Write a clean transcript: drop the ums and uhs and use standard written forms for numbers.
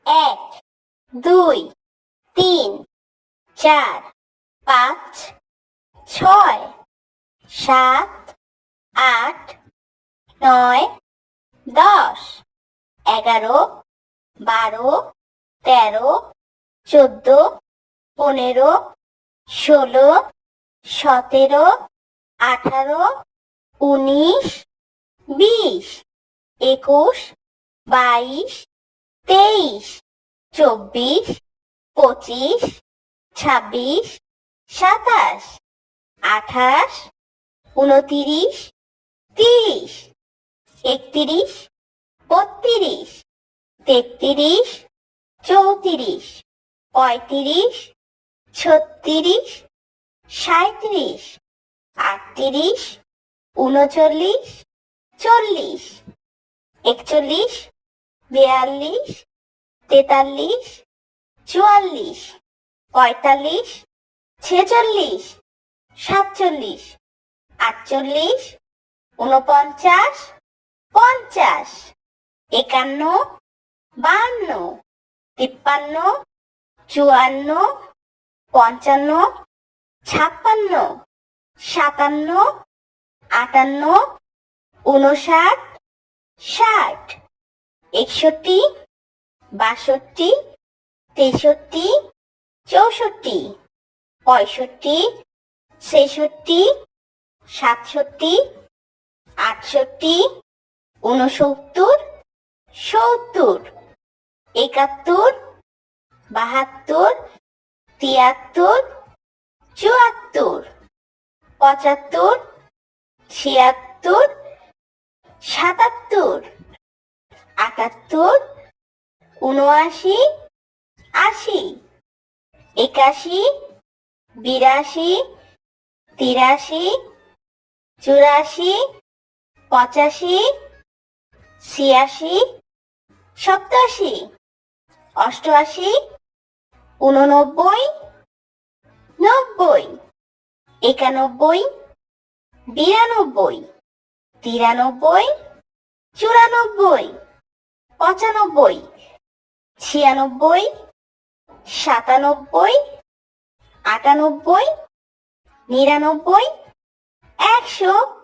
এক, দুই, তিন, চার, পাঁচ, ছয়, সাত, আট, নয়, 10, 11, 12, 13, 14, 15, 16, 17, 18, 19, 20, 21, 22, 23, 24, 25, 26, 27, 28, 29, 30, 31, 32, 33, 34, 35, 36, 37, 38, 39, 40, 41, 42, 43, 44, 45, 46, 47, 48, 49, 50, 51, 52, 53, 54, 55, 56, 57, 58, 59, 60, 61, 62, 63, 64, 65, 66, 67, 68, 69, 70, 71, 72, 73, 74, 75, 76, 77, 78, 79, 80, 81, 82, 83, 84, 85, 86, 87, 88, 89, 90, 91, 92, 93, 94, 95, 96, 97, 98, 99, 100,